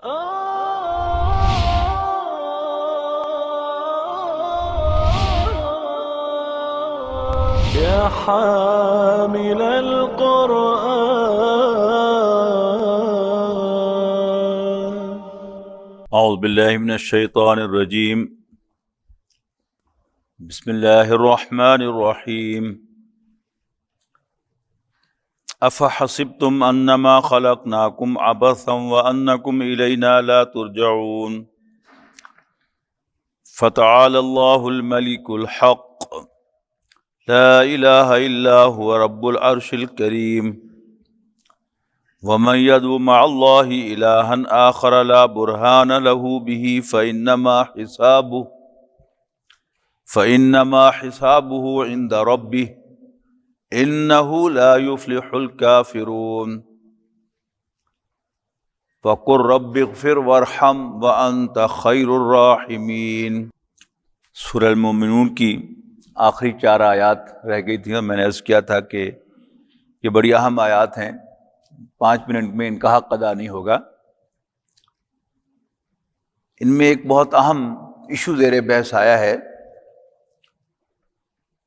يا حامل القرآن. اعوذ باللہ من الشیطان الرجیم. بسم اللہ الرحمن الرحیم. افحسبتم انما خلقناکم عبثا وانکم الینا لا ترجعون. فتعالى اللہ الملک الحق لا الہ الا هو رب العرش الکریم. ومن يدعو مع الله إلها آخر لا برهان له به فإنما حسابه عند ربه إنه لا يفلح الكافرون. فقل رب اغفر وارحم وأنت خير الراحمين. سورہ المومنون کی آخری 4 آیات رہ گئی تھیں اور میں نے عرض کیا تھا کہ یہ بڑی اہم آیات ہیں، 5 منٹ میں ان کا حق ادا نہیں ہوگا. ان میں ایک بہت اہم ایشو زیر بحث آیا ہے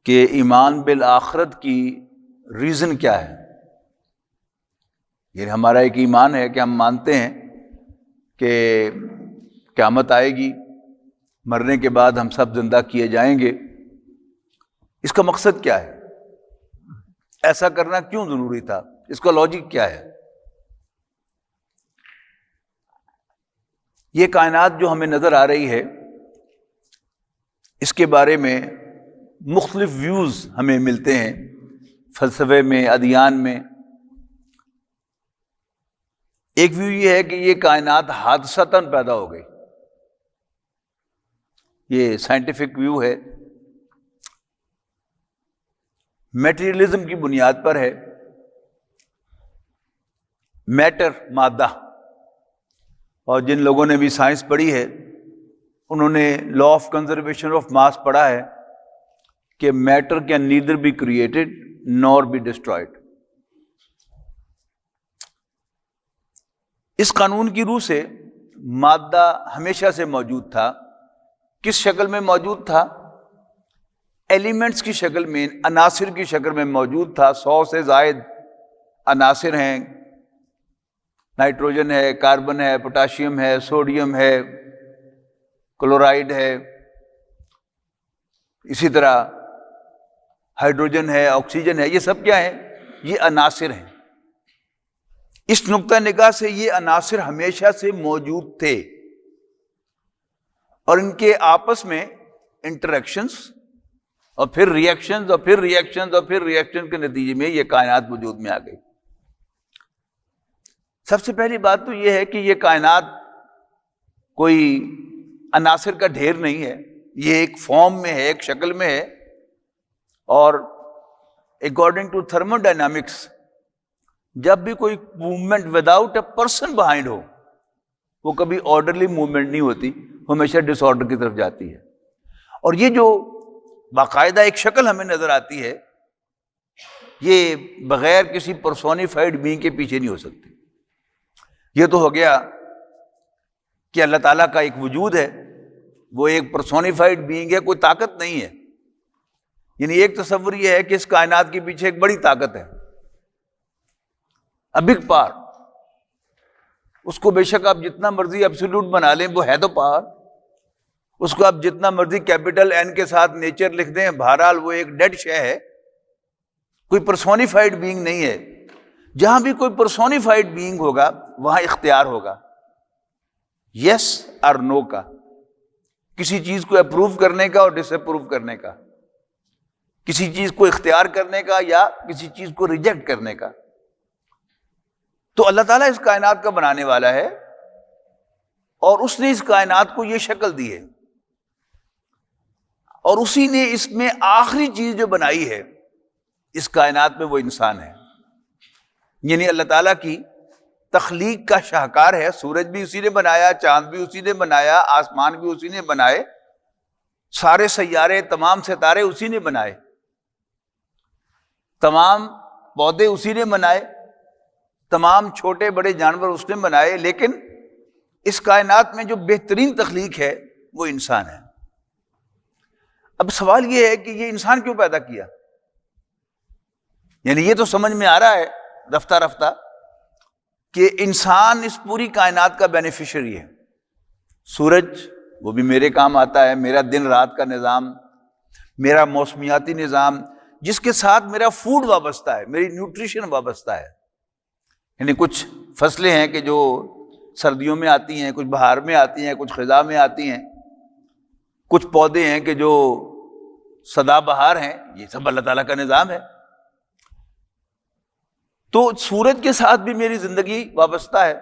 کہ ایمان بالآخرت کی ریزن کیا ہے. یہ ہمارا ایک ایمان ہے کہ ہم مانتے ہیں کہ قیامت آئے گی، مرنے کے بعد ہم سب زندہ کیے جائیں گے. اس کا مقصد کیا ہے؟ ایسا کرنا کیوں ضروری تھا؟ اس کا لاجک کیا ہے؟ یہ کائنات جو ہمیں نظر آ رہی ہے، اس کے بارے میں مختلف ویوز ہمیں ملتے ہیں، فلسفے میں، ادیان میں. ایک ویو یہ ہے کہ یہ کائنات حادثتاً پیدا ہو گئی، یہ سائنٹیفک ویو ہے، میٹیریلزم کی بنیاد پر ہے. میٹر، مادہ، اور جن لوگوں نے بھی سائنس پڑھی ہے انہوں نے law of conservation of mass پڑھا ہے کہ matter can neither be created nor be destroyed. اس قانون کی روح سے مادہ ہمیشہ سے موجود تھا. کس شکل میں موجود تھا؟ ایلیمنٹس کی شکل میں، عناصر کی شکل میں موجود تھا. 100 سے زائد عناصر ہیں، نائٹروجن ہے، کاربن ہے، پوٹاشیم ہے، سوڈیم ہے، کلورائڈ ہے، اسی طرح ہائیڈروجن ہے، آکسیجن ہے. یہ سب کیا ہیں؟ یہ عناصر ہیں. اس نقطہ نگاہ سے یہ عناصر ہمیشہ سے موجود تھے اور ان کے آپس میں انٹریکشنز اور پھر ریئیکشنز اور پھر ریئیکشنز اور پھر ریئیکشن کے نتیجے میں یہ کائنات وجود میں آ گئی. سب سے پہلی بات تو یہ ہے کہ یہ کائنات کوئی عناصر کا ڈھیر نہیں ہے، یہ ایک فارم میں ہے، ایک شکل میں ہے. اور اکارڈنگ ٹو تھرمو ڈائنامکس جب بھی کوئی movement without a person behind ہو وہ کبھی آرڈرلی موومنٹ نہیں ہوتی، ہمیشہ ڈس آرڈر کی طرف جاتی ہے. اور یہ جو باقاعدہ ایک شکل ہمیں نظر آتی ہے یہ بغیر کسی پرسونیفائڈ بینگ کے پیچھے نہیں ہو سکتی. یہ تو ہو گیا کہ اللہ تعالیٰ کا ایک وجود ہے، وہ ایک پرسونیفائڈ بینگ ہے، کوئی طاقت نہیں ہے. یعنی ایک تصور یہ ہے کہ اس کائنات کے پیچھے ایک بڑی طاقت ہے، a big power. اس کو بے شک آپ جتنا مرضی ایبسولوٹ بنا لیں، وہ ہے تو پاور. اس کو آپ جتنا مرضی کیپٹل این کے ساتھ نیچر لکھ دیں، بہرحال وہ ایک ڈیڈ شے ہے، کوئی پرسونیفائڈ بینگ نہیں ہے. جہاں بھی کوئی پرسونیفائڈ بینگ ہوگا وہاں اختیار ہوگا، یس اور نو کا، کسی چیز کو اپروو کرنے کا اور ڈس اپروو کرنے کا، کسی چیز کو اختیار کرنے کا یا کسی چیز کو ریجیکٹ کرنے کا. تو اللہ تعالیٰ اس کائنات کا بنانے والا ہے اور اس نے اس کائنات کو یہ شکل دی ہے اور اسی نے اس میں آخری چیز جو بنائی ہے اس کائنات میں وہ انسان ہے. یعنی اللہ تعالیٰ کی تخلیق کا شاہکار ہے. سورج بھی اسی نے بنایا، چاند بھی اسی نے بنایا، آسمان بھی اسی نے بنائے، سارے سیارے، تمام ستارے اسی نے بنائے، تمام پودے اسی نے بنائے، تمام چھوٹے بڑے جانور اس نے بنائے. لیکن اس کائنات میں جو بہترین تخلیق ہے وہ انسان ہے۔ اب سوال یہ ہے کہ یہ انسان کیوں پیدا کیا؟ یعنی یہ تو سمجھ میں آ رہا ہے رفتہ رفتہ کہ انسان اس پوری کائنات کا بینیفیشری ہے۔ سورج وہ بھی میرے کام آتا ہے، میرا دن رات کا نظام، میرا موسمیاتی نظام، جس کے ساتھ میرا فوڈ وابستہ ہے، میری نیوٹریشن وابستہ ہے۔ یعنی کچھ فصلیں ہیں کہ جو سردیوں میں آتی ہیں، کچھ بہار میں آتی ہیں، کچھ خزاں میں آتی ہیں، کچھ پودے ہیں کہ جو سدا بہار ہیں، یہ سب اللہ تعالیٰ کا نظام ہے۔ تو سورج کے ساتھ بھی میری زندگی وابستہ ہے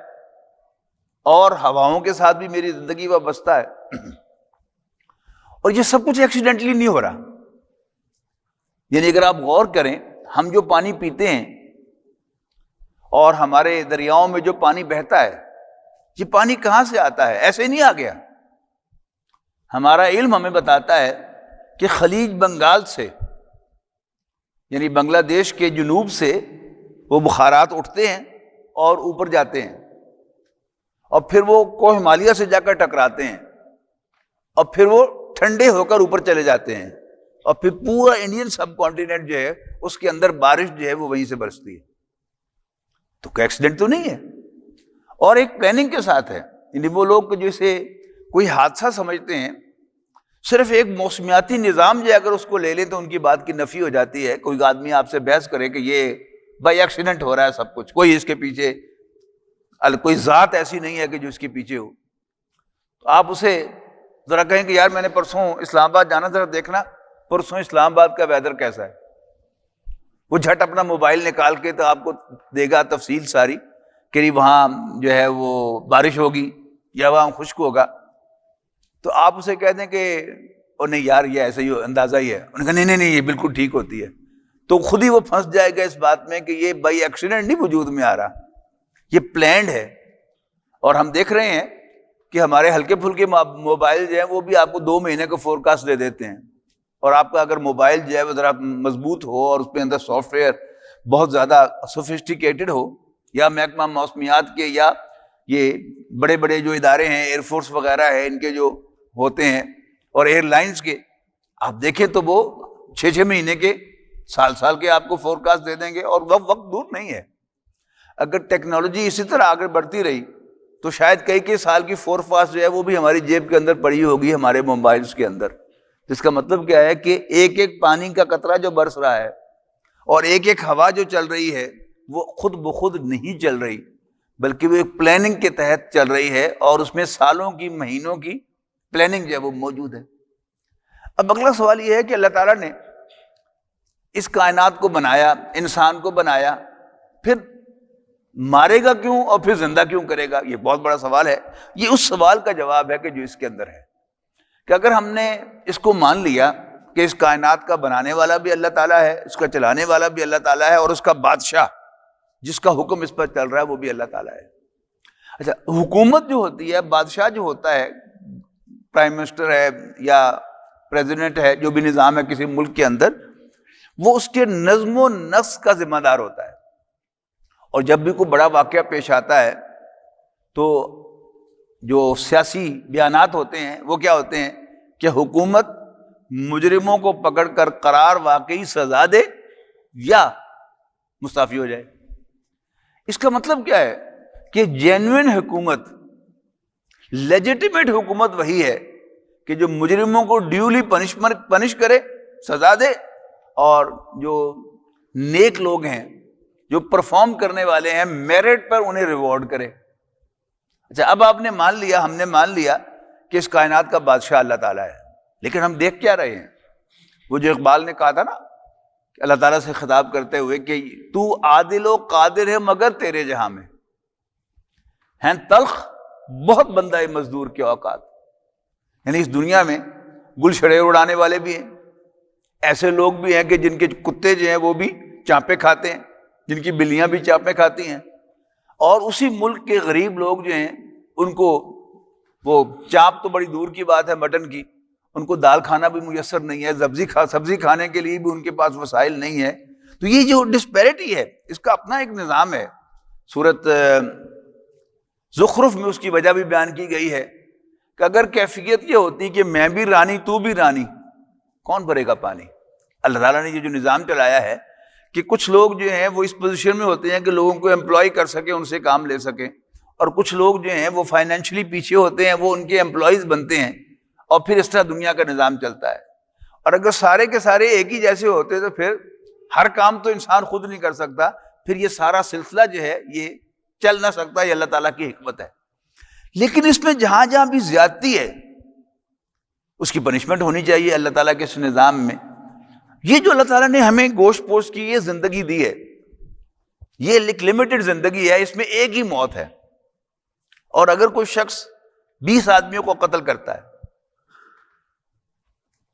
اور ہواؤں کے ساتھ بھی میری زندگی وابستہ ہے، اور یہ سب کچھ ایکسیڈنٹلی نہیں ہو رہا۔ یعنی اگر آپ غور کریں، ہم جو پانی پیتے ہیں اور ہمارے دریاؤں میں جو پانی بہتا ہے، یہ پانی کہاں سے آتا ہے؟ ایسے نہیں آ گیا۔ ہمارا علم ہمیں بتاتا ہے کہ خلیج بنگال سے، یعنی بنگلہ دیش کے جنوب سے وہ بخارات اٹھتے ہیں اور اوپر جاتے ہیں، اور پھر وہ کوہ ہمالیہ سے جا کر ٹکراتے ہیں، اور پھر وہ ٹھنڈے ہو کر اوپر چلے جاتے ہیں، اور پھر پورا انڈین سب کانٹیننٹ جو ہے اس کے اندر بارش جو ہے وہ وہیں سے برستی ہے۔ تو کوئی ایکسیڈنٹ تو نہیں ہے، اور ایک پلاننگ کے ساتھ ہے۔ یعنی وہ لوگ جو اسے کوئی حادثہ سمجھتے ہیں، صرف ایک موسمیاتی نظام جو اگر اس کو لے لیں تو ان کی بات کی نفی ہو جاتی ہے۔ کوئی آدمی آپ سے بحث کرے کہ یہ بائی ایکسیڈنٹ ہو رہا ہے سب کچھ، کوئی اس کے پیچھے کوئی ذات ایسی نہیں ہے کہ جو اس کے پیچھے ہو، تو آپ اسے ذرا کہیں کہ یار میں نے پرسوں اسلام آباد جانا، ذرا دیکھنا پرسوں اسلام آباد کا ویدر کیسا ہے۔ وہ جھٹ اپنا موبائل نکال کے تو آپ کو دے گا تفصیل ساری کہ وہاں جو ہے وہ بارش ہوگی یا وہاں خشک ہوگا۔ تو آپ اسے کہہ دیں کہ او نہیں یار یہ ایسے ہی اندازہ ہی ہے، انہوں نے کہا نہیں نہیں یہ بالکل ٹھیک ہوتی ہے، تو خود ہی وہ پھنس جائے گا اس بات میں کہ یہ بائی ایکسیڈنٹ نہیں وجود میں آ رہا، یہ پلانڈ ہے۔ اور ہم دیکھ رہے ہیں کہ ہمارے ہلکے پھلکے موبائل جو ہیں وہ بھی آپ کو 2 مہینے کا فور کاسٹ دے دیتے ہیں، اور آپ کا اگر موبائل جو ہے وہ ذرا مضبوط ہو اور اس پہ اندر سافٹ ویئر بہت زیادہ سوفسٹیکیٹڈ ہو، یا محکمہ موسمیات کے یا یہ بڑے بڑے جو ادارے ہیں، ایئر فورس وغیرہ ہے، ان کے جو ہوتے ہیں، اور ایئر لائنز کے، آپ دیکھیں تو وہ 6 مہینے کے، سال کے آپ کو فور کاسٹ دے دیں گے، اور وقت دور نہیں ہے۔ اگر ٹیکنالوجی اسی طرح آگے بڑھتی رہی تو شاید کئی سال کی فور کاسٹ جو ہے وہ بھی ہماری جیب کے اندر پڑی ہوگی، ہمارے موبائلز کے اندر۔ جس کا مطلب کیا ہے کہ ایک ایک پانی کا قطرہ جو برس رہا ہے اور ایک ایک ہوا جو چل رہی ہے وہ خود بخود نہیں چل رہی، بلکہ وہ ایک پلاننگ کے تحت چل رہی ہے، اور اس میں سالوں کی، مہینوں کی پلاننگ جو ہے وہ موجود ہے۔ اب اگلا سوال یہ ہے کہ اللہ تعالیٰ نے اس کائنات کو بنایا، انسان کو بنایا، پھر مارے گا کیوں اور پھر زندہ کیوں کرے گا؟ یہ بہت بڑا سوال ہے۔ یہ اس سوال کا جواب ہے کہ جو اس کے اندر ہے، کہ اگر ہم نے اس کو مان لیا کہ اس کائنات کا بنانے والا بھی اللہ تعالیٰ ہے، اس کا چلانے والا بھی اللہ تعالیٰ ہے، اور اس کا بادشاہ جس کا حکم اس پر چل رہا ہے وہ بھی اللہ تعالیٰ ہے۔ اچھا، حکومت جو ہوتی ہے، بادشاہ جو ہوتا ہے، پرائم منسٹر ہے یا پریزیڈنٹ ہے، جو بھی نظام ہے کسی ملک کے اندر، وہ اس کے نظم و نسق کا ذمہ دار ہوتا ہے۔ اور جب بھی کوئی بڑا واقعہ پیش آتا ہے تو جو سیاسی بیانات ہوتے ہیں وہ کیا ہوتے ہیں کہ حکومت مجرموں کو پکڑ کر قرار واقعی سزا دے یا مستعفی ہو جائے۔ اس کا مطلب کیا ہے کہ جینوئن حکومت، لیجیٹیمیٹ حکومت وہی ہے کہ جو مجرموں کو ڈیولی پنش کرے، سزا دے، اور جو نیک لوگ ہیں، جو پرفارم کرنے والے ہیں، میرٹ پر انہیں ریوارڈ کرے۔ اچھا، اب آپ نے مان لیا، ہم نے مان لیا کہ اس کائنات کا بادشاہ اللہ تعالیٰ ہے، لیکن ہم دیکھ کیا رہے ہیں؟ وہ جو اقبال نے کہا تھا نا کہ اللہ تعالیٰ سے خطاب کرتے ہوئے کہ تو عادل و قادر ہے مگر تیرے جہاں میں ہیں تلخ بہت بندہ مزدور کے اوقات۔ یعنی اس دنیا میں گل چھڑے اڑانے والے بھی ہیں، ایسے لوگ بھی ہیں کہ جن کے کتے جو ہیں وہ بھی چانپے کھاتے ہیں، جن کی بلیاں بھی چانپے کھاتی ہیں، اور اسی ملک کے غریب لوگ جو ہیں ان کو وہ چانپ تو بڑی دور کی بات ہے مٹن کی، ان کو دال کھانا بھی میسر نہیں ہے، سبزی کھانے کے لیے بھی ان کے پاس وسائل نہیں ہے۔ تو یہ جو ڈسپیرٹی ہے اس کا اپنا ایک نظام ہے۔ زخرف میں اس کی وجہ بھی بیان کی گئی ہے کہ اگر کیفیت یہ ہوتی کہ میں بھی رانی تو بھی رانی، کون بھرے گا پانی؟ اللہ تعالیٰ نے یہ جو نظام چلایا ہے کہ کچھ لوگ جو ہیں وہ اس پوزیشن میں ہوتے ہیں کہ لوگوں کو امپلائی کر سکیں، ان سے کام لے سکیں، اور کچھ لوگ جو ہیں وہ فائنینشلی پیچھے ہوتے ہیں، وہ ان کے امپلائیز بنتے ہیں، اور پھر اس طرح دنیا کا نظام چلتا ہے۔ اور اگر سارے کے سارے ایک ہی جیسے ہوتے تو پھر ہر کام تو انسان خود نہیں کر سکتا، پھر یہ سارا سلسلہ جو ہے یہ چل نہ سکتا، یہ اللہ تعالیٰ کی حکمت ہے۔ لیکن اس میں جہاں جہاں بھی زیادتی ہے اس کی پنشمنٹ ہونی چاہیے اللہ تعالیٰ کے اس نظام میں۔ یہ جو اللہ تعالیٰ نے ہمیں گوشت پوشت کی یہ زندگی دی ہے، یہ ایک لمیٹڈ زندگی ہے، اس میں ایک ہی موت ہے، اور اگر کوئی شخص 20 آدمیوں کو قتل کرتا ہے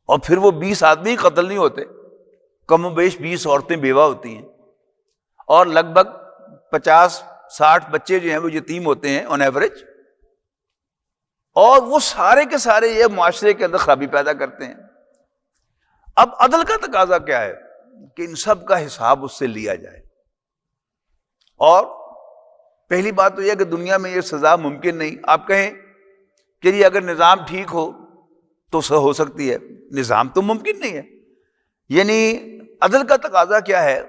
اور پھر وہ 20 آدمی قتل نہیں ہوتے، کم و بیش 20 عورتیں بیوہ ہوتی ہیں، اور لگ بھگ 50-60 بچے جو ہیں وہ یتیم ہوتے ہیں آن ایوریج، اور وہ سارے کے سارے یہ معاشرے کے اندر خرابی پیدا کرتے ہیں۔ اب عدل کا تقاضا کیا ہے کہ ان سب کا حساب اس سے لیا جائے، اور پہلی بات تو یہ کہ دنیا میں یہ سزا ممکن نہیں۔ آپ کہیں کہ یہ اگر نظام ٹھیک ہو تو ہو سکتی ہے، نظام تو ممکن نہیں ہے۔ یعنی عدل کا تقاضا کیا ہے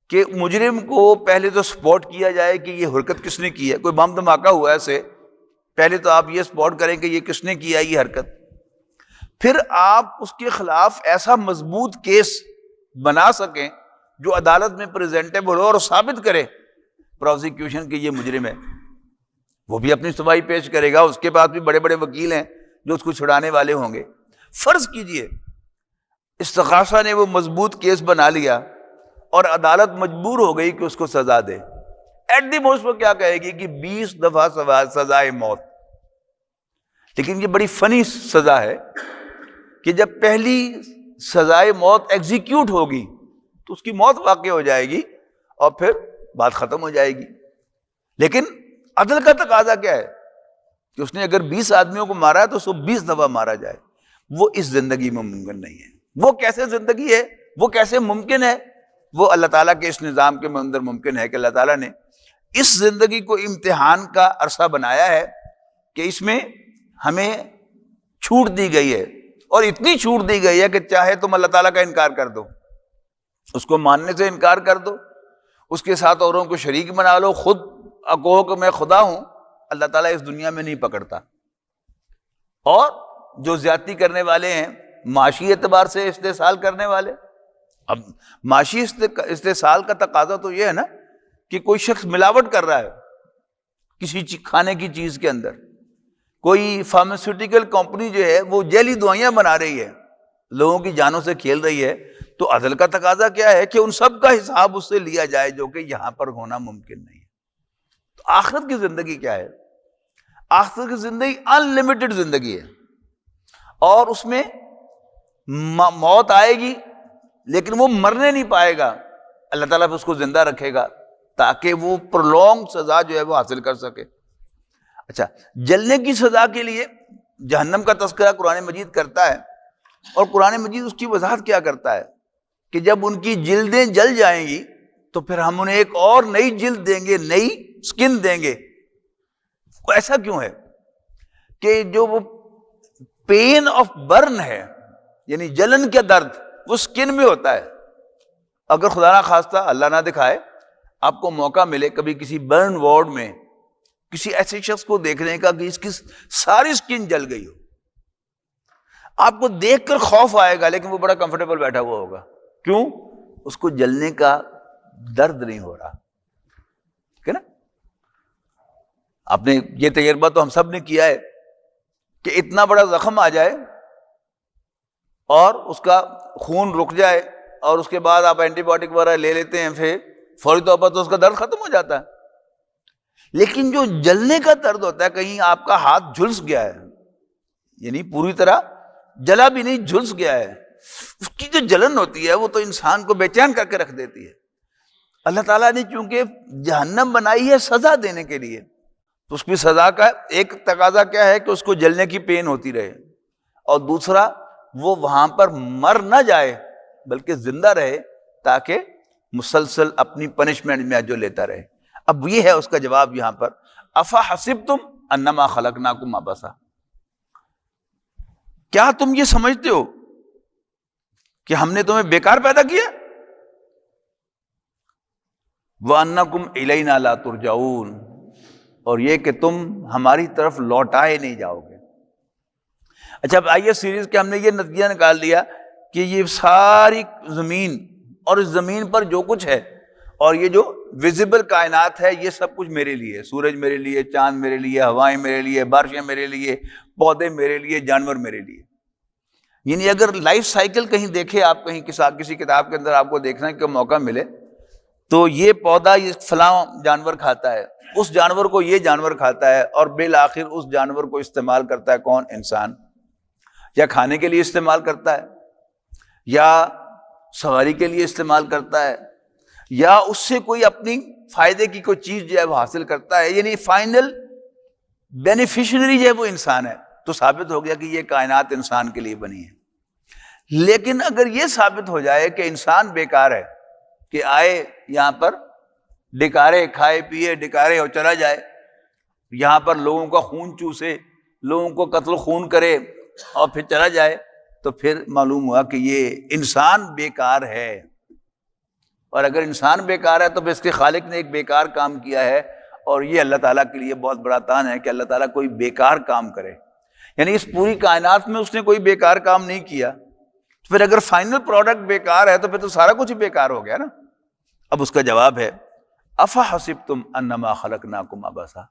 کہ مجرم کو پہلے تو سپورٹ کیا جائے کہ یہ حرکت کس نے کی ہے۔ کوئی بم دھماکہ ہوا ہے اسے، پہلے تو آپ یہ سپورٹ کریں کہ یہ کس نے کیا یہ حرکت، پھر آپ اس کے خلاف ایسا مضبوط کیس بنا سکیں جو عدالت میں پریزنٹیبل ہو اور ثابت کرے پروزیکیوشن کہ یہ مجرم ہے۔ وہ بھی اپنی صفائی پیش کرے گا، اس کے پاس بھی بڑے بڑے وکیل ہیں جو اس کو چھڑانے والے ہوں گے۔ فرض کیجئے استغاثہ نے وہ مضبوط کیس بنا لیا اور عدالت مجبور ہو گئی کہ اس کو سزا دے، ایٹ دی موسٹ وہ کیا کہے گی کہ 20 دفعہ سزائے موت۔ لیکن یہ بڑی فنی سزا ہے کہ جب پہلی سزائے موت ایگزیکیوٹ ہوگی تو اس کی موت واقع ہو جائے گی اور پھر بات ختم ہو جائے گی۔ لیکن عدل کا تقاضا کیا ہے کہ اس نے اگر 20 آدمیوں کو مارا ہے تو اس کو 20 دفعہ مارا جائے۔ وہ اس زندگی میں ممکن نہیں ہے۔ وہ کیسے زندگی ہے، وہ کیسے ممکن ہے؟ وہ اللہ تعالیٰ کے اس نظام کے اندر ممکن ہے کہ اللہ تعالیٰ نے اس زندگی کو امتحان کا عرصہ بنایا ہے کہ اس میں ہمیں چھوٹ دی گئی ہے، اور اتنی چھوٹ دی گئی ہے کہ چاہے تم اللہ تعالیٰ کا انکار کر دو، اس کو ماننے سے انکار کر دو، اس کے ساتھ اوروں کو شریک بنا لو، خود کہو کہ میں خدا ہوں، اللہ تعالیٰ اس دنیا میں نہیں پکڑتا۔ اور جو زیادتی کرنے والے ہیں معاشی اعتبار سے استحصال کرنے والے، اب معاشی استحصال کا تقاضا تو یہ ہے نا کہ کوئی شخص ملاوٹ کر رہا ہے کسی کھانے کی چیز کے اندر، کوئی فارماسیوٹیکل کمپنی جو ہے وہ جیلی دوائیاں بنا رہی ہے، لوگوں کی جانوں سے کھیل رہی ہے، تو عدل کا تقاضا کیا ہے کہ ان سب کا حساب اس سے لیا جائے جو کہ یہاں پر ہونا ممکن نہیں ہے۔ تو آخرت کی زندگی کیا ہے؟ آخرت کی زندگی ان لمیٹڈ زندگی ہے، اور اس میں موت آئے گی لیکن وہ مرنے نہیں پائے گا، اللہ تعالیٰ اس کو زندہ رکھے گا تاکہ وہ پرولونگ سزا جو ہے وہ حاصل کر سکے۔ اچھا، جلنے کی سزا کے لیے جہنم کا تذکرہ قرآن مجید کرتا ہے، اور قرآن مجید اس کی وضاحت کیا کرتا ہے کہ جب ان کی جلدیں جل جائیں گی تو پھر ہم انہیں ایک اور نئی جلد دیں گے، نئی سکن دیں گے۔ ایسا کیوں ہے کہ جو وہ پین آف برن ہے، یعنی جلن کا درد، وہ سکن میں ہوتا ہے۔ اگر خدا نہ خواستہ اللہ نہ دکھائے آپ کو موقع ملے کبھی کسی برن وارڈ میں کسی ایسے شخص کو دیکھنے کا کہ اس کی ساری سکن جل گئی ہو، آپ کو دیکھ کر خوف آئے گا، لیکن وہ بڑا کمفرٹیبل بیٹھا ہوا ہوگا۔ کیوں؟ اس کو جلنے کا درد نہیں ہو رہا، ہے نا؟ آپ نے یہ تجربہ تو ہم سب نے کیا ہے کہ اتنا بڑا زخم آ جائے اور اس کا خون رک جائے، اور اس کے بعد آپ اینٹی بایوٹک وغیرہ لے لیتے ہیں، پھر فوری طور پر تو اس کا درد ختم ہو جاتا ہے۔ لیکن جو جلنے کا درد ہوتا ہے، کہیں آپ کا ہاتھ جھلس گیا ہے، یعنی پوری طرح جلا بھی نہیں، جھلس گیا ہے، اس کی جو جلن ہوتی ہے وہ تو انسان کو بے چین کر کے رکھ دیتی ہے۔ اللہ تعالیٰ نے چونکہ جہنم بنائی ہے سزا دینے کے لیے، تو اس کی سزا کا ایک تقاضا کیا ہے کہ اس کو جلنے کی پین ہوتی رہے، اور دوسرا وہ وہاں پر مر نہ جائے بلکہ زندہ رہے تاکہ مسلسل اپنی پنشمنٹ میں جو لیتا رہے۔ اب یہ ہے اس کا جواب یہاں پر افحسبتم انما خلقناکم عبثا، کیا تم یہ سمجھتے ہو کہ ہم نے تمہیں بیکار پیدا کیا؟ وَأَنَّكُمْ إِلَيْنَا لَا تُرْجَعُونَ، اور یہ کہ تم ہماری طرف لوٹائے نہیں جاؤ گے۔ اچھا اب آئیے سیریز کے ہم نے یہ نتیجہ نکال لیا کہ یہ ساری زمین اور اس زمین پر جو کچھ ہے اور یہ جو ویزیبل کائنات ہے یہ سب کچھ میرے لیے، سورج میرے لیے، چاند میرے لیے، ہوائیں میرے لیے، بارشیں میرے لیے، پودے میرے لیے، جانور میرے لیے۔ یعنی اگر لائف سائیکل کہیں دیکھے آپ، کہیں کسی کتاب کے اندر آپ کو دیکھنے کا موقع ملے تو یہ پودا یہ فلاں جانور کھاتا ہے، اس جانور کو یہ جانور کھاتا ہے، اور بالآخر اس جانور کو استعمال کرتا ہے کون؟ انسان، یا کھانے کے لیے استعمال کرتا ہے، یا سواری کے لیے استعمال کرتا ہے، یا اس سے کوئی اپنی فائدے کی کوئی چیز جو ہے وہ حاصل کرتا ہے، یعنی فائنل بینیفیشنری جو ہے وہ انسان ہے۔ تو ثابت ہو گیا کہ یہ کائنات انسان کے لیے بنی ہے۔ لیکن اگر یہ ثابت ہو جائے کہ انسان بیکار ہے، کہ آئے یہاں پر ڈکارے کھائے پیے ڈکارے اور چلا جائے، یہاں پر لوگوں کا خون چوسے، لوگوں کو قتل خون کرے اور پھر چلا جائے، تو پھر معلوم ہوا کہ یہ انسان بیکار ہے۔ اور اگر انسان بیکار ہے تو پھر اس کے خالق نے ایک بیکار کام کیا ہے، اور یہ اللہ تعالیٰ کے لیے بہت بڑا تان ہے کہ اللہ تعالیٰ کوئی بیکار کام کرے۔ یعنی اس پوری کائنات میں اس نے کوئی بیکار کام نہیں کیا، پھر اگر فائنل پروڈکٹ بیکار ہے تو پھر تو سارا کچھ ہی بیکار ہو گیا نا۔ اب اس کا جواب ہے افحسبتم انما خلقناکم عبثا،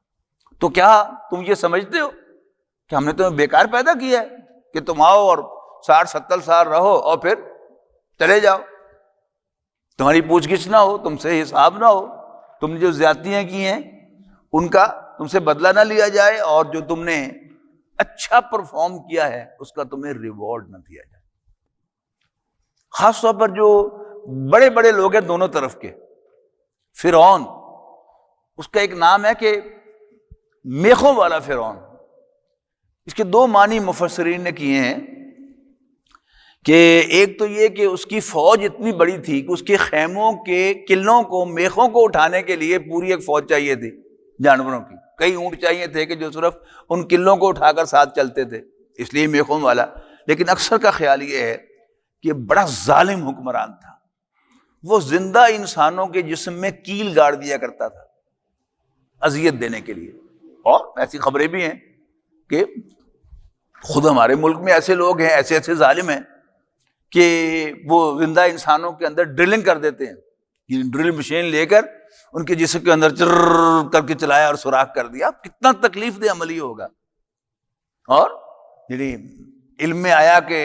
تو کیا تم یہ سمجھتے ہو کہ ہم نے تمہیں بیکار پیدا کیا ہے کہ تم آؤ اور 60-70 سال رہو اور پھر چلے جاؤ، تمہاری پوچھ گچھ نہ ہو، تم سے حساب نہ ہو، تم نے جو زیادتیاں کی ہیں ان کا تم سے بدلہ نہ لیا جائے، اور جو تم نے اچھا پرفارم کیا ہے اس کا تمہیں ریوارڈ نہ دیا جائے۔ خاص طور پر جو بڑے بڑے لوگ ہیں دونوں طرف کے، فرعون، اس کا ایک نام ہے کہ میخوں والا فرعون۔ اس کے دو معنی مفسرین نے کیے ہیں کہ ایک تو یہ کہ اس کی فوج اتنی بڑی تھی کہ اس کے خیموں کے قلعوں کو، میخوں کو اٹھانے کے لیے پوری ایک فوج چاہیے تھی جانوروں کی، کئی اونٹ چاہیے تھے کہ جو صرف ان قلعوں کو اٹھا کر ساتھ چلتے تھے، اس لیے میخوں والا۔ لیکن اکثر کا خیال یہ ہے کہ بڑا ظالم حکمران تھا، وہ زندہ انسانوں کے جسم میں کیل گاڑ دیا کرتا تھا اذیت دینے کے لیے۔ اور ایسی خبریں بھی ہیں کہ خود ہمارے ملک میں ایسے لوگ ہیں، ایسے ایسے ظالم ہیں کہ وہ زندہ انسانوں کے اندر ڈرلنگ کر دیتے ہیں، یہ ڈرل مشین لے کر ان کے جسم کے اندر چر کر کے چلایا اور سوراخ کر دیا۔ کتنا تکلیف دہ عملی ہوگا۔ اور یعنی علم میں آیا کہ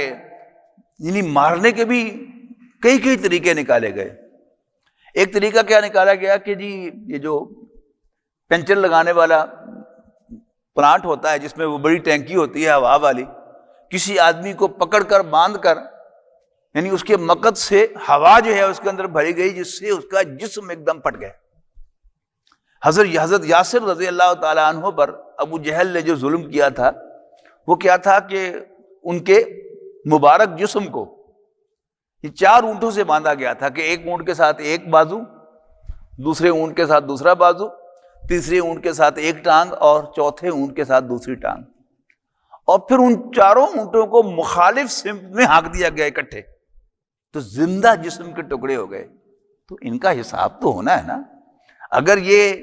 یعنی مارنے کے بھی کئی طریقے نکالے گئے۔ ایک طریقہ کیا نکالا گیا کہ جی یہ جو پنچر لگانے والا پلانٹ ہوتا ہے جس میں وہ بڑی ٹینکی ہوتی ہے ہوا والی، کسی آدمی کو پکڑ کر باندھ کر، یعنی اس کے مقد سے ہوا جو ہے اس کے اندر بھری گئی جس سے اس کا جسم ایک دم پھٹ گیا۔ حضرت یاسر رضی اللہ تعالیٰ عنہ پر ابو جہل نے جو ظلم کیا تھا وہ کیا تھا کہ ان کے مبارک جسم کو یہ 4 اونٹوں سے باندھا گیا تھا کہ ایک اونٹ کے ساتھ ایک بازو، دوسرے اونٹ کے ساتھ دوسرا بازو، تیسرے اونٹ کے ساتھ ایک ٹانگ، اور چوتھے اونٹ کے ساتھ دوسری ٹانگ، اور پھر ان 4 اونٹوں کو مخالف سمت میں ہانک دیا گیا اکٹھے، تو زندہ جسم کے ٹکڑے ہو گئے۔ تو ان کا حساب تو ہونا ہے نا۔ اگر یہ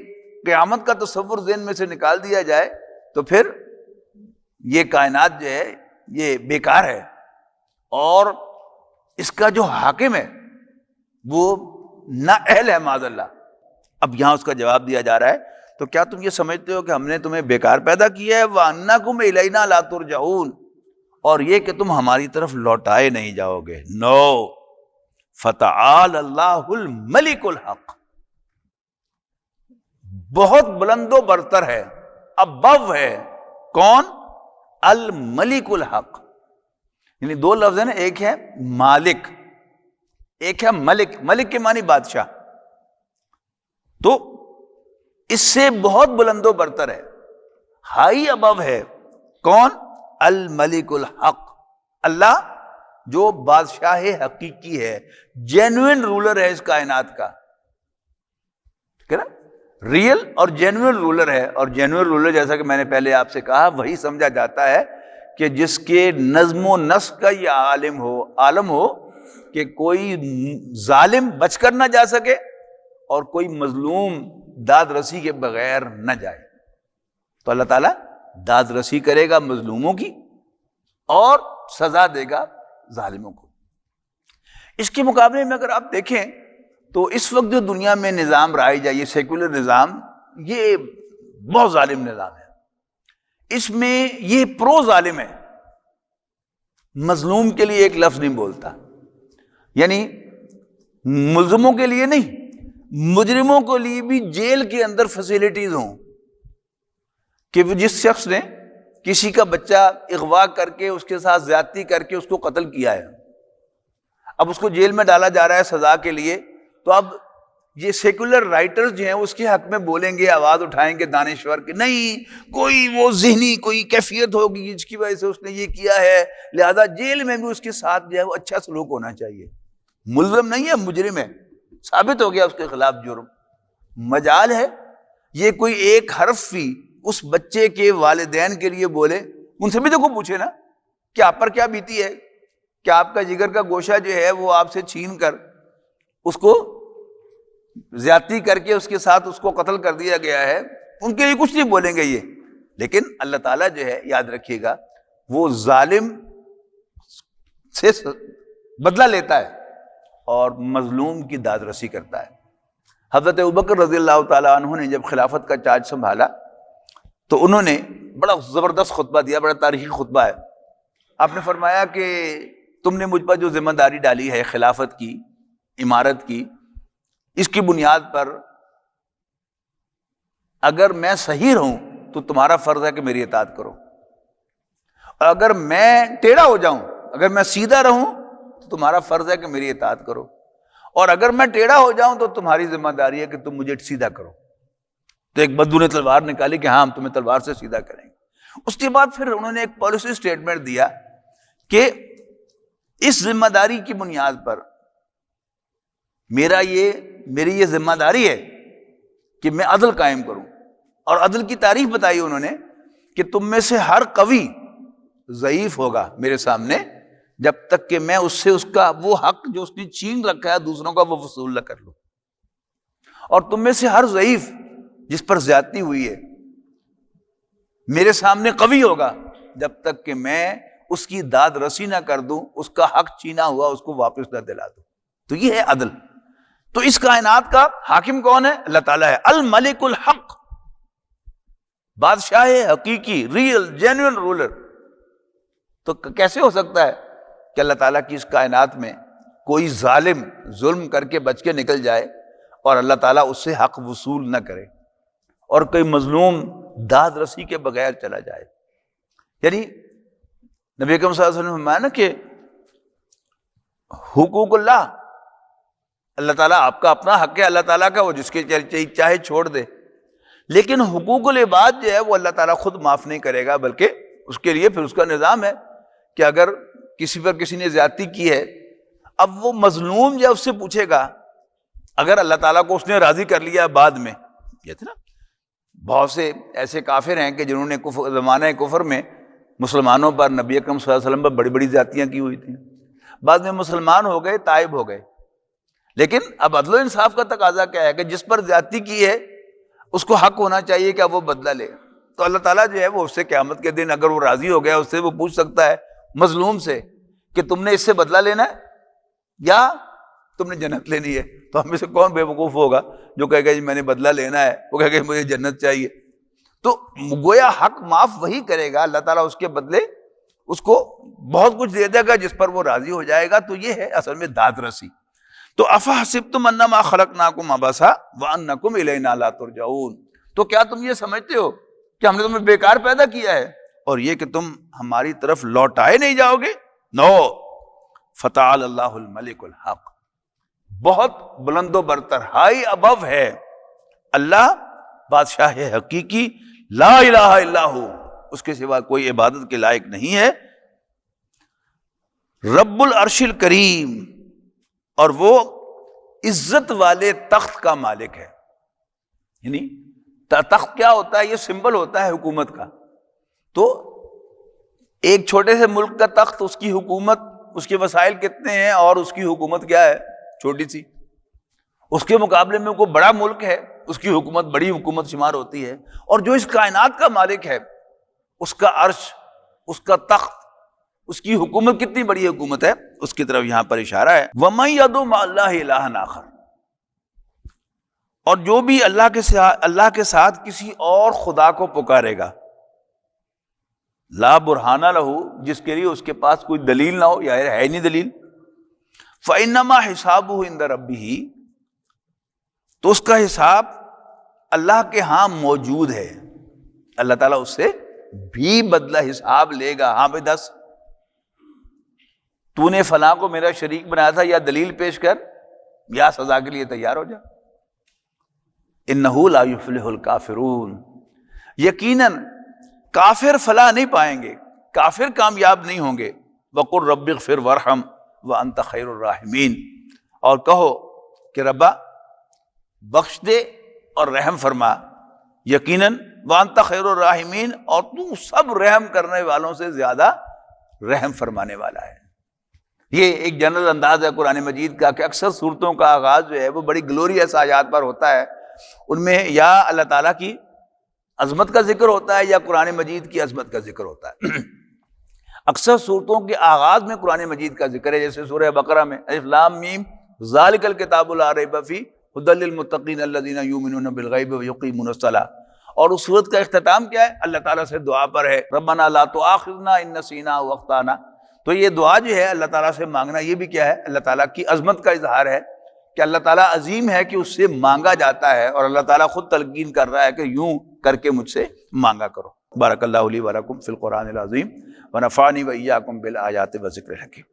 قیامت کا تصور ذہن میں سے نکال دیا جائے تو پھر یہ کائنات جو ہے یہ بیکار ہے، اور اس کا جو حاکم ہے وہ نااہل ہے معاذ اللہ۔ اب یہاں اس کا جواب دیا جا رہا ہے، تو کیا تم یہ سمجھتے ہو کہ ہم نے تمہیں بیکار پیدا کیا ہے؟ وَأَنَّكُمْ إِلَيْنَا لَا تُرْجَعُونَ، اور یہ کہ تم ہماری طرف لوٹائے نہیں جاؤ گے۔ نو فَتَعَالَ اللَّهُ الْمَلِكُ الْحَقُّ، بہت بلند و برتر ہے، ابو ہے، کون؟ الملک الحق۔ یعنی 2 لفظ ہیں نا، ایک ہے مالک، ایک ہے ملک۔ ملک کے معنی بادشاہ، تو اس سے بہت بلند و برتر ہے، ہائی ابو ہے، کون؟ الملک الحق، اللہ جو بادشاہ حقیقی ہے، جینوئن رولر ہے اس کائنات کا، ٹھیک ہے نا؟ ریئل اور جینوئن رولر ہے. اور جینوئن رولر جیسا کہ میں نے پہلے آپ سے کہا وہی سمجھا جاتا ہے کہ جس کے نظم و نسق کا یہ عالم ہو کہ کوئی ظالم بچ کر نہ جا سکے اور کوئی مظلوم داد رسی کے بغیر نہ جائے. تو اللہ تعالیٰ داد رسی کرے گا مظلوموں کی اور سزا دے گا ظالموں کو. اس کے مقابلے میں اگر آپ دیکھیں تو اس وقت جو دنیا میں نظام رائج ہے، یہ سیکولر نظام، یہ بہت ظالم نظام ہے. اس میں یہ پرو ظالم ہے، مظلوم کے لیے ایک لفظ نہیں بولتا. یعنی ملزموں کے لیے نہیں، مجرموں کے لیے بھی جیل کے اندر فیسلٹیز ہوں کہ وہ جس شخص نے کسی کا بچہ اغوا کر کے اس کے ساتھ زیادتی کر کے اس کو قتل کیا ہے، اب اس کو جیل میں ڈالا جا رہا ہے سزا کے لیے. تو اب یہ سیکولر رائٹرز جو ہیں اس کے حق میں بولیں گے، آواز اٹھائیں گے دانشور کہ نہیں، کوئی وہ ذہنی کوئی کیفیت ہوگی جس کی وجہ سے اس نے یہ کیا ہے، لہذا جیل میں بھی اس کے ساتھ جو ہے وہ اچھا سلوک ہونا چاہیے. ملزم نہیں ہے، مجرم ہے، ثابت ہو گیا اس کے خلاف جرم. مجال ہے یہ کوئی ایک حرف بھی اس بچے کے والدین کے لیے بولے، ان سے بھی تو کو پوچھے نا کہ آپ پر کیا بیتی ہے، کہ آپ کا جگر کا گوشہ جو ہے وہ آپ سے چھین کر اس کو زیادتی کر کے اس کے ساتھ اس کو قتل کر دیا گیا ہے. ان کے لیے کچھ نہیں بولیں گے یہ. لیکن اللہ تعالیٰ جو ہے یاد رکھیے گا وہ ظالم سے بدلہ لیتا ہے اور مظلوم کی داد رسی کرتا ہے. حضرت ابوبکر رضی اللہ تعالیٰ عنہ نے جب خلافت کا چارج سنبھالا تو انہوں نے بڑا زبردست خطبہ دیا، بڑا تاریخی خطبہ ہے. آپ نے فرمایا کہ تم نے مجھ پر جو ذمہ داری ڈالی ہے خلافت کی، امارت کی، اس کی بنیاد پر اگر میں صحیح رہوں تو تمہارا فرض ہے کہ میری اطاعت کرو، اور اگر میں ٹیڑھا ہو جاؤں، اگر میں سیدھا رہوں تو تمہارا فرض ہے کہ میری اطاعت کرو، اور اگر میں ٹیڑھا ہو جاؤں تو تمہاری ذمہ داری ہے کہ تم مجھے سیدھا کرو. تو ایک بدو نے تلوار نکالی کہ ہاں ہم تمہیں تلوار سے سیدھا کریں گے. اس کے بعد پھر انہوں نے ایک پالیسی سٹیٹمنٹ دیا کہ اس ذمہ داری کی بنیاد پر میری یہ ذمہ داری ہے کہ میں عدل قائم کروں. اور عدل کی تعریف بتائی انہوں نے کہ تم میں سے ہر قوی ضعیف ہوگا میرے سامنے جب تک کہ میں اس سے اس کا وہ حق جو اس نے چھین رکھا ہے دوسروں کا وہ وصول نہ کر لوں، اور تم میں سے ہر ضعیف جس پر زیادتی ہوئی ہے میرے سامنے قوی ہوگا جب تک کہ میں اس کی داد رسی نہ کر دوں، اس کا حق چھینا ہوا اس کو واپس نہ دلا دوں. تو یہ ہے عدل. تو اس کائنات کا حاکم کون ہے؟ اللہ تعالیٰ ہے. الملک الحق، بادشاہ حقیقی، ریئل جینوئن رولر. تو کیسے ہو سکتا ہے کہ اللہ تعالیٰ کی اس کائنات میں کوئی ظالم ظلم کر کے بچ کے نکل جائے اور اللہ تعالیٰ اس سے حق وصول نہ کرے، اور کوئی مظلوم داد رسی کے بغیر چلا جائے؟ یعنی نبی اکرم صلی اللہ علیہ وسلم نے فرمایا نا کہ حقوق اللہ تعالیٰ آپ کا اپنا حق ہے، اللہ تعالیٰ کا وہ جس کے چاہے چھوڑ دے، لیکن حقوق العباد جو ہے وہ اللہ تعالیٰ خود معاف نہیں کرے گا، بلکہ اس کے لیے پھر اس کا نظام ہے کہ اگر کسی پر کسی نے زیادتی کی ہے، اب وہ مظلوم جو اس سے پوچھے گا، اگر اللہ تعالیٰ کو اس نے راضی کر لیا بعد میں. یہ تھا نا بہت سے ایسے کافر ہیں کہ جنہوں نے زمانہ کفر میں مسلمانوں پر، نبی اکرم صلی اللہ علیہ وسلم پر بڑی بڑی زیادتیاں کی ہوئی تھیں، بعد میں مسلمان ہو گئے، تائب ہو گئے. لیکن اب عدل و انصاف کا تقاضا کیا ہے کہ جس پر زیادتی کی ہے اس کو حق ہونا چاہیے کہ اب وہ بدلہ لے. تو اللہ تعالیٰ جو ہے وہ اس سے قیامت کے دن اگر وہ راضی ہو گیا اس سے وہ پوچھ سکتا ہے مظلوم سے کہ تم نے اس سے بدلہ لینا ہے یا تم نے جنت لینی ہے. تو ہم میں سے کون بے وقوف ہوگا جو کہے گا جی میں نے بدلہ لینا ہے، وہ کہے گا مجھے جنت چاہیے. تو گویا حق معاف وہی کرے گا، اللہ تعالیٰ اس کے بدلے اس کو بہت کچھ دے دے گا جس پر وہ راضی ہو جائے گا. تو یہ ہے اصل میں داد رسی. تو افحسبتم انما خلقناکم عبثا وانکم الینا لا ترجعون، تو کیا تم یہ سمجھتے ہو کہ ہم نے تمہیں بیکار پیدا کیا ہے اور یہ کہ تم ہماری طرف لوٹائے نہیں جاؤ گے؟ نو. فتعال اللہ الملک الحق، بہت بلند و برتر، ہائی ابو ہے اللہ بادشاہ حقیقی، لا الہ الا ہو، اس کے سوا کوئی عبادت کے لائق نہیں ہے. رب العرش الکریم، اور وہ عزت والے تخت کا مالک ہے. یعنی تخت کیا ہوتا ہے؟ یہ سمبل ہوتا ہے حکومت کا. تو ایک چھوٹے سے ملک کا تخت، اس کی حکومت، اس کے وسائل کتنے ہیں اور اس کی حکومت کیا ہے؟ چھوٹی سی. اس کے مقابلے میں کوئی بڑا ملک ہے، اس کی حکومت بڑی حکومت شمار ہوتی ہے. اور جو اس کائنات کا مالک ہے، اس کا عرش، اس کا تخت، اس کی حکومت کتنی بڑی حکومت ہے، اس کی طرف یہاں پر اشارہ ہے. وَمَن يَدْعُ مَعَ اللَّهِ إِلَٰهًا آخَرَ، اور جو بھی اللہ کے ساتھ کسی اور خدا کو پکارے گا، لا برہان لہ، جس کے لیے اس کے پاس کوئی دلیل نہ ہو یا ہے نہیں دلیل، فإنما حسابہ عند ربہ، تو اس کا حساب اللہ کے ہاں موجود ہے. اللہ تعالیٰ اس سے بھی بدلہ حساب لے گا. ہاں بھائی دس، تو نے فلاں کو میرا شریک بنایا تھا، یا دلیل پیش کر یا سزا کے لیے تیار ہو جا. انہ لا یفلح الکافرون، یقیناً کافر فلاح نہیں پائیں گے، کافر کامیاب نہیں ہوں گے. وقل رب اغفر وارحم وانت خیر الراحمین، اور کہو کہ ربا بخش دے اور رحم فرما، یقیناً وانت خیر الراحمین، اور تو سب رحم کرنے والوں سے زیادہ رحم فرمانے والا ہے. یہ ایک جنرل انداز ہے قرآن مجید کا کہ اکثر صورتوں کا آغاز جو ہے وہ بڑی گلوریس آیات پر ہوتا ہے. ان میں یا اللہ تعالیٰ کی عظمت کا ذکر ہوتا ہے یا قرآن مجید کی عظمت کا ذکر ہوتا ہے. اکثر صورتوں کے آغاز میں قرآن مجید کا ذکر ہے، جیسے سورہ بقرہ میں الف لام میم ذالک الکتاب لا ریب فیہ ھدی للمتقین الذین یؤمنون بالغیب ویقیمون الصلاۃ. اور اس صورت کا اختتام کیا ہے؟ اللہ تعالیٰ سے دعا پر ہے، ربنا لا تؤاخذنا ان نسینا او اخطانا. تو یہ دعا جو ہے اللہ تعالیٰ سے مانگنا، یہ بھی کیا ہے؟ اللہ تعالیٰ کی عظمت کا اظہار ہے کہ اللہ تعالیٰ عظیم ہے کہ اس سے مانگا جاتا ہے، اور اللہ تعالیٰ خود تلقین کر رہا ہے کہ یوں کر کے مجھ سے مانگا کرو. بارک اللہ لی و لکم فی القرآن العظیم ونفعنی و ایاکم بالآیات و ذکر الحکیم.